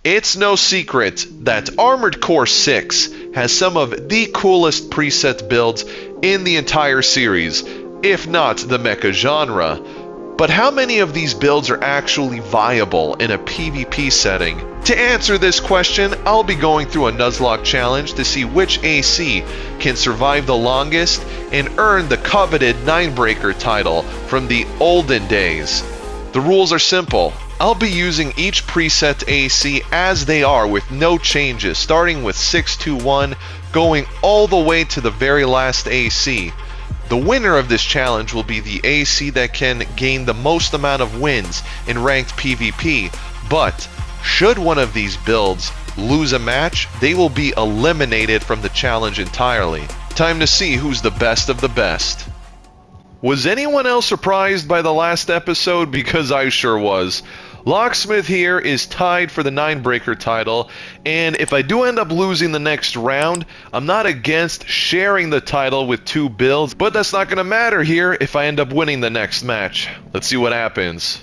It's no secret that Armored Core 6 has some of the coolest preset builds in the entire series, if not the mecha genre. But how many of these builds are actually viable in a PvP setting? To answer this question, I'll be going through a Nuzlocke challenge to see which AC can survive the longest and earn the coveted Ninebreaker title from the olden days. The rules are simple. I'll be using each preset AC as they are with no changes, starting with 621, going all the way to the very last AC. The winner of this challenge will be the AC that can gain the most amount of wins in ranked PvP, but should one of these builds lose a match, they will be eliminated from the challenge entirely. Time to see who's the best of the best. Was anyone else surprised by the last episode? Because I sure was. Locksmith here is tied for the Ninebreaker title, and if I do end up losing the next round, I'm not against sharing the title with two builds, but that's not going to matter here if I end up winning the next match. Let's see what happens.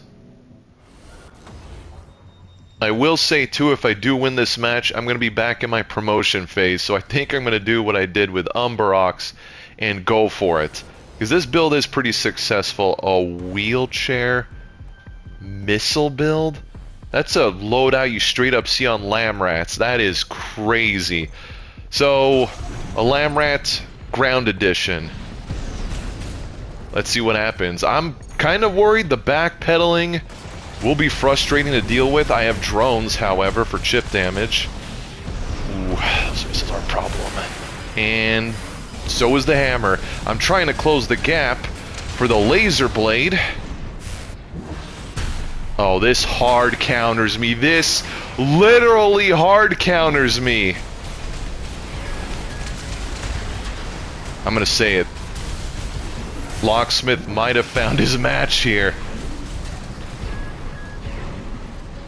I will say too, if I do win this match, I'm going to be back in my promotion phase, so I think I'm going to do what I did with Umbrox and go for it. Because this build is pretty successful. A wheelchair missile build? That's a loadout you straight up see on Lamrats. That is crazy. So, a Lamrat ground edition. Let's see what happens. I'm kind of worried the backpedaling will be frustrating to deal with. I have drones, however, for chip damage. Ooh, those missiles are a problem. And so is the hammer. I'm trying to close the gap for the laser blade. Oh, this hard counters me. This literally hard counters me. I'm gonna say it. Locksmith might have found his match here.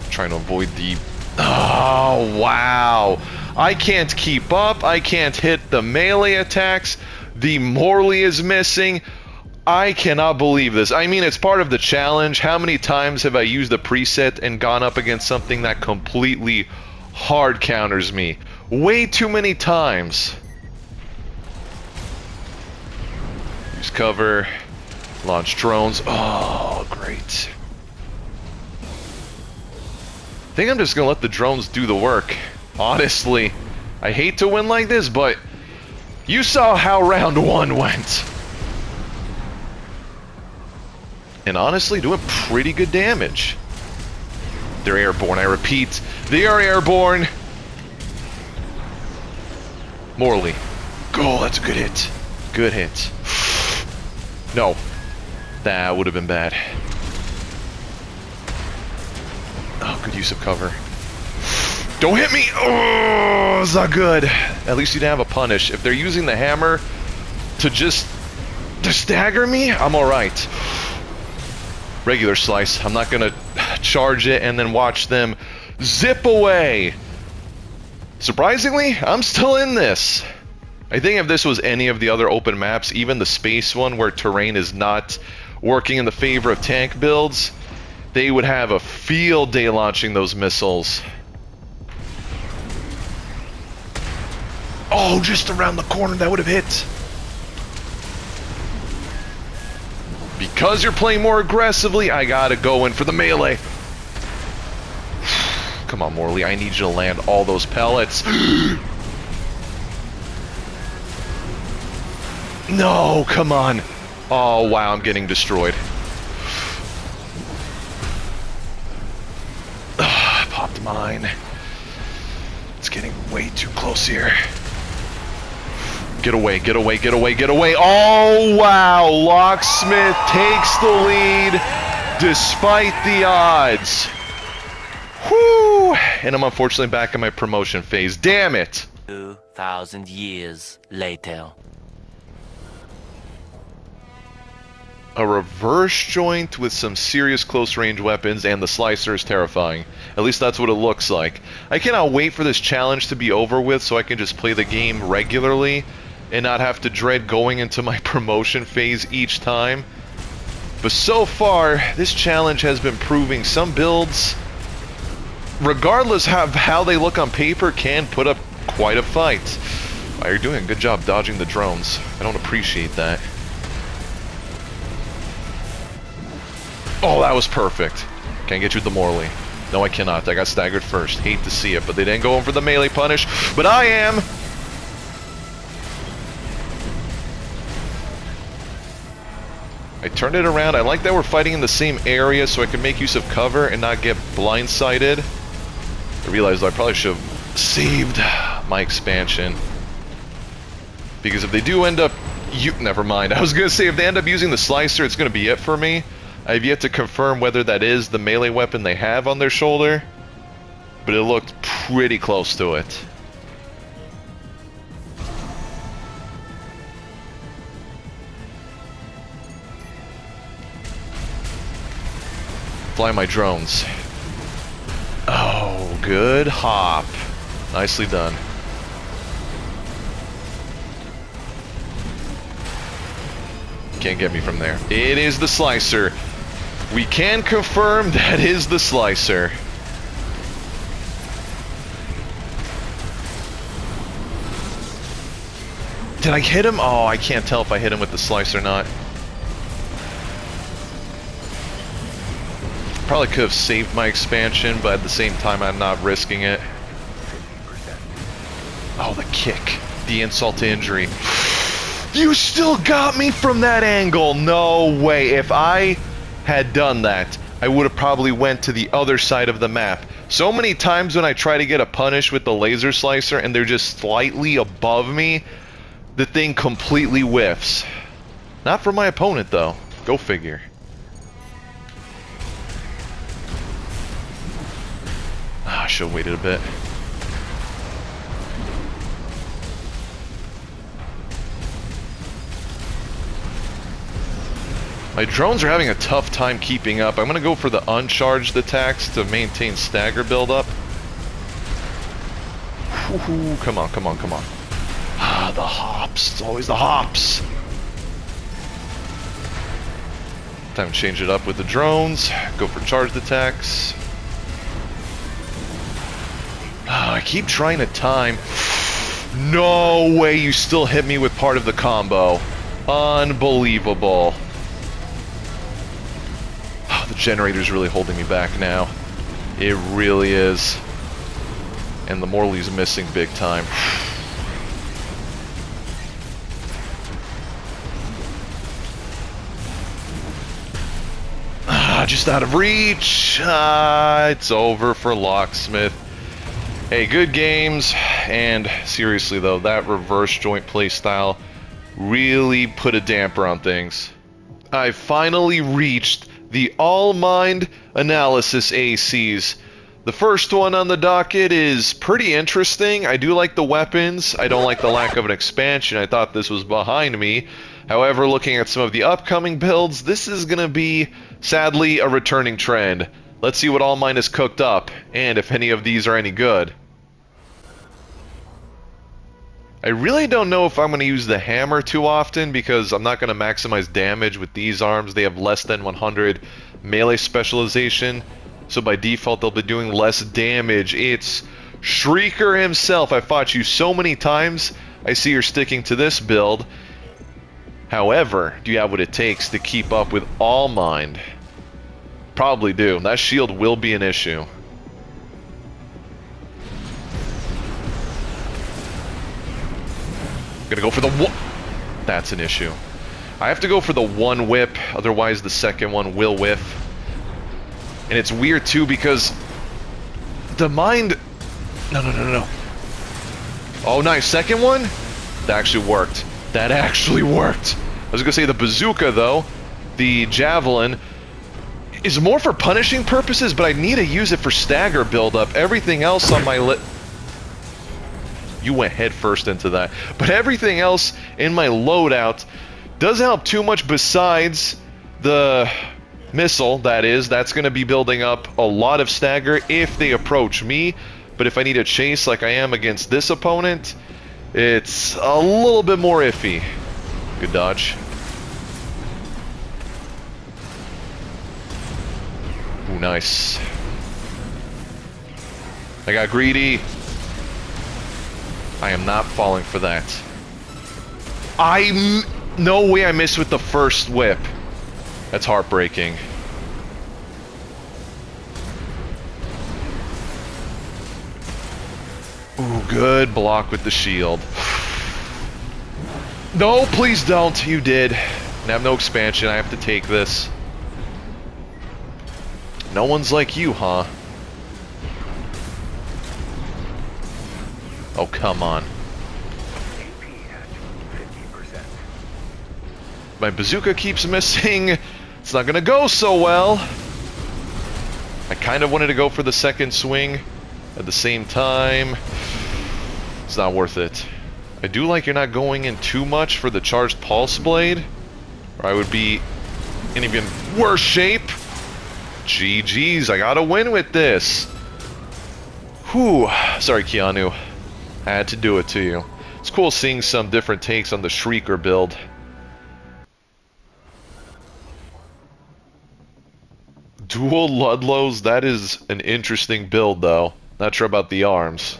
Trying to avoid the... Oh, wow. I can't keep up. I can't hit the melee attacks. The Morley is missing. I cannot believe this. I mean, it's part of the challenge. How many times have I used a preset and gone up against something that completely hard counters me? Way too many times. Use cover. Launch drones. Oh, great. I think I'm just gonna let the drones do the work. Honestly, I hate to win like this, but you saw how round one went. And honestly, doing pretty good damage. They're airborne, I repeat. They are airborne. Morley. Go, that's a good hit. Good hit. No. That would have been bad. Oh, good use of cover. Don't hit me! Oh, it's not good. At least you didn't have a punish. If they're using the hammer to just stagger me, I'm alright. Regular slice. I'm not gonna charge it and then watch them zip away. Surprisingly, I'm still in this. I think if this was any of the other open maps, even the space one where terrain is not working in the favor of tank builds, they would have a field day launching those missiles. Oh, just around the corner, that would have hit. Because you're playing more aggressively, I gotta go in for the melee. Come on, Morley, I need you to land all those pellets. No, come on. Oh, wow, I'm getting destroyed. Popped mine. It's getting way too close here. Get away, get away, get away, get away. Oh, wow. Locksmith takes the lead despite the odds. Whew. And I'm unfortunately back in my promotion phase. Damn it. 2,000 years later. A reverse joint with some serious close range weapons, and the slicer is terrifying. At least that's what it looks like. I cannot wait for this challenge to be over with so I can just play the game regularly and not have to dread going into my promotion phase each time. But so far, this challenge has been proving some builds regardless of how they look on paper, can put up quite a fight. You're doing a good job dodging the drones. I don't appreciate that. Oh, that was perfect. Can't get you with the Morley. No, I cannot. I got staggered first. Hate to see it, but they didn't go in for the melee punish. But I am! I turned it around. I like that we're fighting in the same area so I can make use of cover and not get blindsided. I realized I probably should have saved my expansion. Because if they do end up... Never mind. I was going to say, if they end up using the slicer, it's going to be it for me. I've yet to confirm whether that is the melee weapon they have on their shoulder. But it looked pretty close to it. Fly my drones. Oh, good hop. Nicely done. Can't get me from there. It is the slicer. We can confirm that is the slicer. Did I hit him? Oh, I can't tell if I hit him with the slice or not. Probably could have saved my expansion, but at the same time, I'm not risking it. Oh, the kick. The insult to injury. You still got me from that angle! No way. If I had done that, I would have probably went to the other side of the map. So many times when I try to get a punish with the laser slicer and they're just slightly above me, the thing completely whiffs. Not for my opponent, though. Go figure. I should have waited a bit. My drones are having a tough time keeping up. I'm going to go for the uncharged attacks to maintain stagger buildup. Ooh, come on, come on, come on. Ah, the hops. It's always the hops. Time to change it up with the drones. Go for charged attacks. Oh, I keep trying to time. No way you still hit me with part of the combo. Unbelievable. Oh, the generator's really holding me back now. It really is. And the Morley's missing big time. Just out of reach. It's over for Locksmith. Hey, good games, and seriously though, that reverse joint play style really put a damper on things. I finally reached the ALLMIND analysis ACs. The first one on the docket is pretty interesting. I do like the weapons. I don't like the lack of an expansion. I thought this was behind me. However, looking at some of the upcoming builds, this is going to be, sadly, a returning trend. Let's see what ALLMIND has cooked up, and if any of these are any good. I really don't know if I'm going to use the hammer too often, because I'm not going to maximize damage with these arms. They have less than 100 melee specialization, so by default they'll be doing less damage. It's Shrieker himself. I fought you so many times. I see you're sticking to this build. However, do you have what it takes to keep up with ALLMIND? Probably do. That shield will be an issue. Gonna go for the one. That's an issue. I have to go for the one whip, otherwise the second one will whiff. And it's weird too because the mind. No. Oh, nice. Second one? That actually worked. That actually worked. I was gonna say the bazooka though, the javelin, is more for punishing purposes, but I need to use it for stagger buildup. Everything else on my You went head first into that. But everything else in my loadout doesn't help too much besides the missile, that is. That's going to be building up a lot of stagger if they approach me. But if I need a chase like I am against this opponent, it's a little bit more iffy. Good dodge. Ooh, nice. I got greedy. I am not falling for that. No way I missed with the first whip. That's heartbreaking. Ooh, good block with the shield. No, please don't. You did. I have no expansion. I have to take this. No one's like you, huh? Oh, come on. My bazooka keeps missing. It's not gonna go so well. I kind of wanted to go for the second swing at the same time. It's not worth it. I do like you're not going in too much for the charged pulse blade, or I would be in even worse shape. GG's, I gotta win with this. Whew. Sorry, Keanu. I had to do it to you. It's cool seeing some different takes on the Shrieker build. Dual Ludlows, that is an interesting build, though. Not sure about the arms.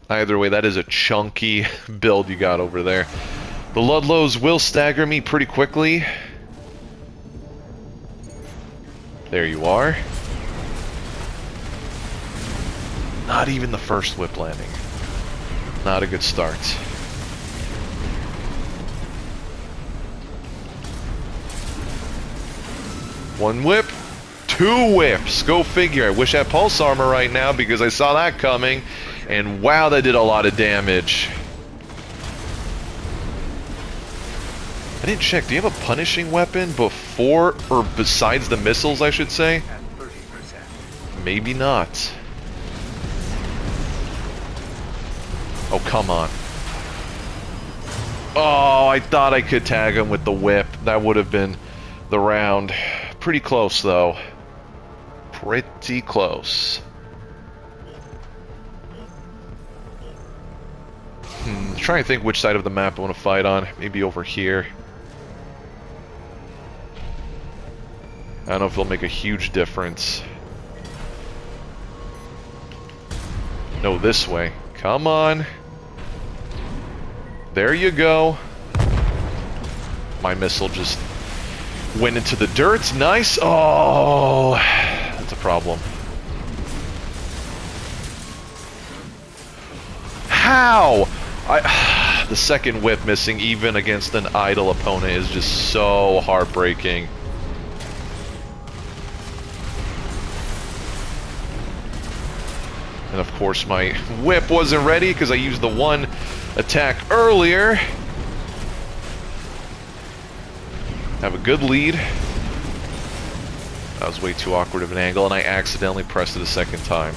Either way, that is a chunky build you got over there. The Ludlows will stagger me pretty quickly. There you are. Not even the first whip landing. Not a good start. One whip, two whips. Go figure. I wish I had pulse armor right now because I saw that coming. And wow, that did a lot of damage. I didn't check. Do you have a punishing weapon before, or besides the missiles, I should say? Maybe not. Oh, come on. Oh, I thought I could tag him with the whip. That would have been the round. Pretty close, though. Pretty close. Trying to think which side of the map I want to fight on. Maybe over here. I don't know if it'll make a huge difference. No, this way. Come on. There you go. My missile just went into the dirt. Nice. Oh, that's a problem. How? The second whip missing even against an idle opponent is just so heartbreaking. And of course my whip wasn't ready because I used the one attack earlier. Have a good lead. That was way too awkward of an angle and I accidentally pressed it a second time.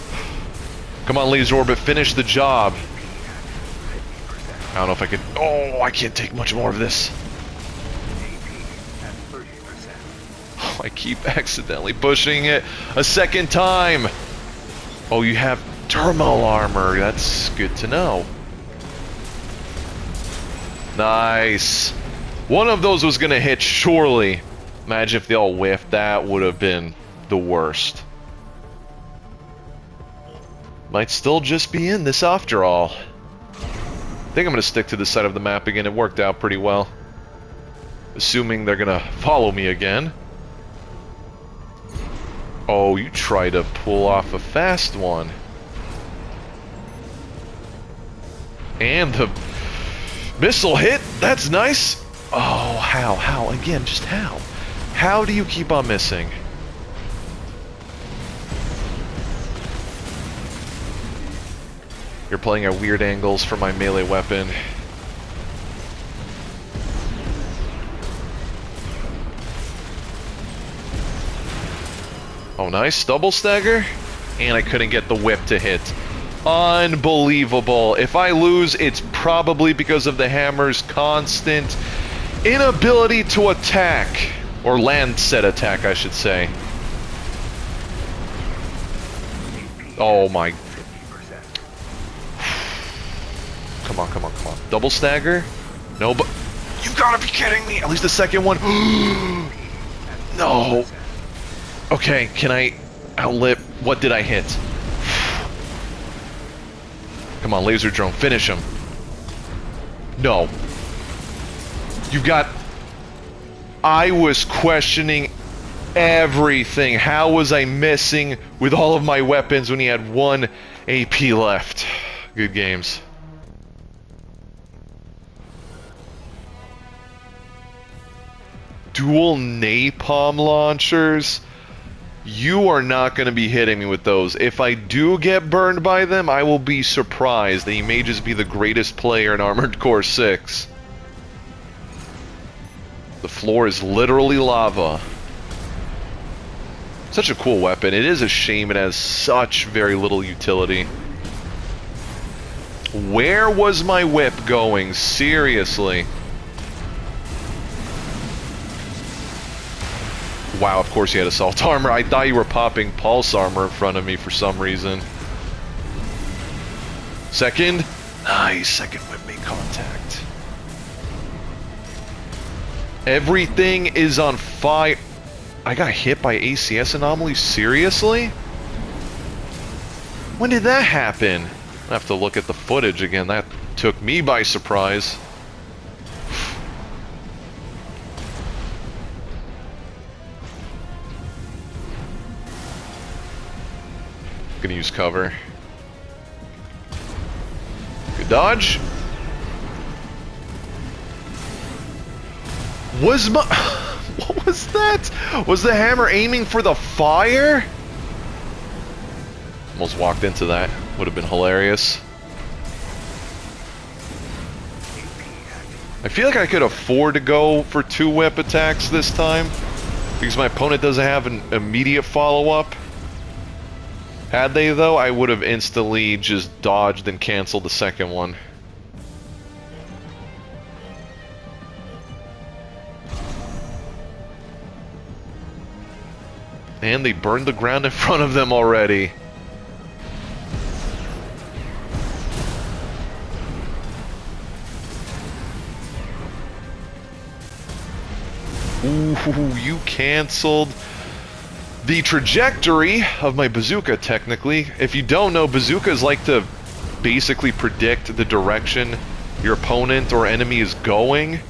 Come on, Laser Orbit, finish the job. I don't know if I could... Oh, I can't take much more of this. Oh, I keep accidentally pushing it a second time. Oh, you have terminal armor. That's good to know. Nice. One of those was going to hit, surely. Imagine if they all whiffed. That would have been the worst. Might still just be in this after all. I think I'm going to stick to this side of the map again. It worked out pretty well. Assuming they're going to follow me again. Oh, you try to pull off a fast one. And the missile hit. That's nice. Oh, how? How? Again, just how? How do you keep on missing? You're playing at weird angles for my melee weapon. Oh, nice. Double stagger. And I couldn't get the whip to hit. Unbelievable. If I lose, it's probably because of the hammer's constant inability to attack. Or land set attack, I should say. Oh my... Come on, come on, come on. Double stagger? No, but... You gotta be kidding me! At least the second one... No! Okay, can I outlip... What did I hit? Come on, laser drone, finish him. No. You've got... I was questioning everything. How was I missing with all of my weapons when he had 1 AP left? Good games. Dual napalm launchers? You are not going to be hitting me with those. If I do get burned by them, I will be surprised that he may just be the greatest player in Armored Core 6. The floor is literally lava. Such a cool weapon. It is a shame it has such very little utility. Where was my whip going? Seriously. Wow, of course he had assault armor. I thought you were popping pulse armor in front of me for some reason. Second. Nice. Second whip made contact. Everything is on fire. I got hit by ACS anomalies? Seriously? When did that happen? I have to look at the footage again. That took me by surprise. Gonna use cover. Good dodge. Was my... What was that? Was the hammer aiming for the fire? Almost walked into that. Would have been hilarious. I feel like I could afford to go for 2 whip attacks this time, because my opponent doesn't have an immediate follow-up. Had they, though, I would have instantly just dodged and canceled the second one. And they burned the ground in front of them already. Ooh, you canceled the trajectory of my bazooka, technically. If you don't know, bazookas like to basically predict the direction your opponent or enemy is going.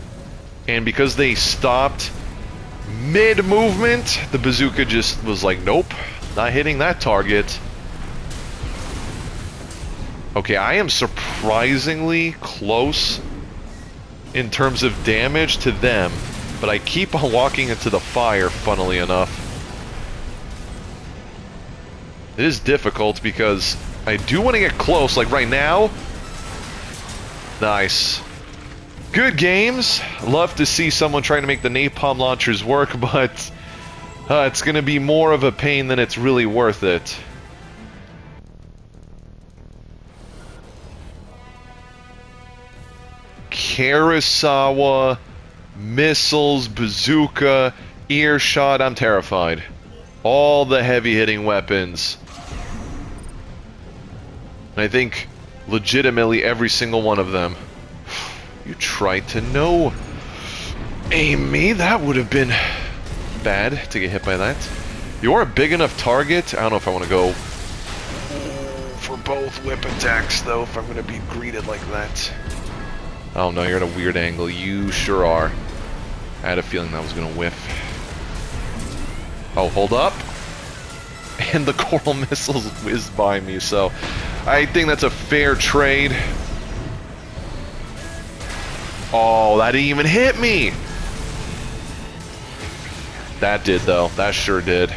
And because they stopped mid-movement, the bazooka just was like, nope, not hitting that target. Okay, I am surprisingly close in terms of damage to them, but I keep on walking into the fire, funnily enough. It is difficult because I do want to get close, like right now. Nice. Good games. Love to see someone trying to make the napalm launchers work, but it's going to be more of a pain than it's really worth it. Kurosawa, missiles, bazooka, earshot. I'm terrified. All the heavy-hitting weapons. And I think legitimately every single one of them. You tried to no-aim me. That would have been bad to get hit by that. You're a big enough target. I don't know if I want to go for both whip attacks, though, if I'm going to be greeted like that. Oh, no, you're at a weird angle. You sure are. I had a feeling that was going to whiff. Oh, hold up. And the coral missiles whizzed by me, so I think that's a fair trade. Oh, that didn't even hit me! That did, though. That sure did.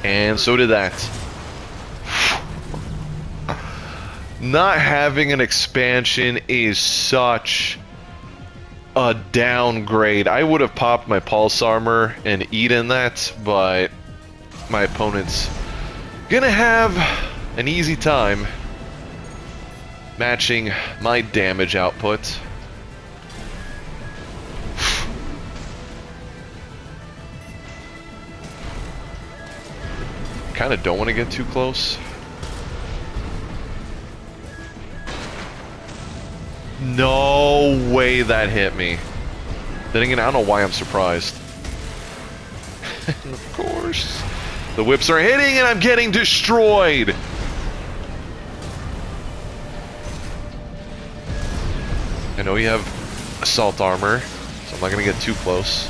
And so did that. Not having an expansion is such a downgrade. I would have popped my pulse armor and eaten that, but my opponent's gonna have an easy time matching my damage output. Kinda don't want to get too close. No way that hit me. Then again, I don't know why I'm surprised. And of course, the whips are hitting and I'm getting destroyed. I know you have assault armor, so I'm not gonna get too close.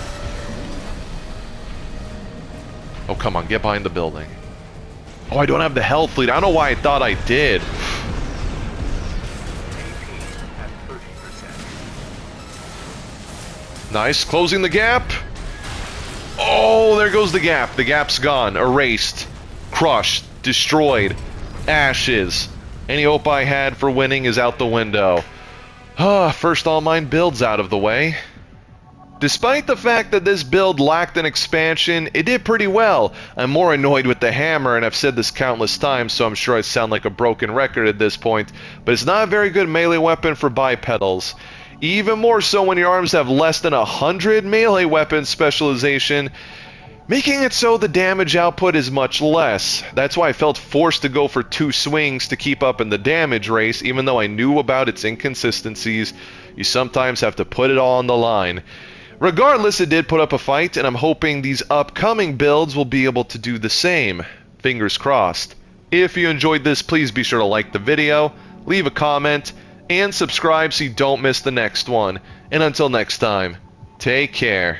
Oh, come on, get behind the building. Oh, I don't have the health lead. I don't know why I thought I did. Nice, closing the gap. Oh, there goes the gap. The gap's gone. Erased. Crushed. Destroyed. Ashes. Any hope I had for winning is out the window. First ALLMIND build's out of the way. Despite the fact that this build lacked an expansion, it did pretty well. I'm more annoyed with the hammer, and I've said this countless times, so I'm sure I sound like a broken record at this point, but it's not a very good melee weapon for bipedals. Even more so when your arms have less than 100 melee weapon specialization, making it so the damage output is much less. That's why I felt forced to go for 2 swings to keep up in the damage race, even though I knew about its inconsistencies. You sometimes have to put it all on the line. Regardless, it did put up a fight, and I'm hoping these upcoming builds will be able to do the same. Fingers crossed. If you enjoyed this, please be sure to like the video, leave a comment, and subscribe so you don't miss the next one. And until next time, take care.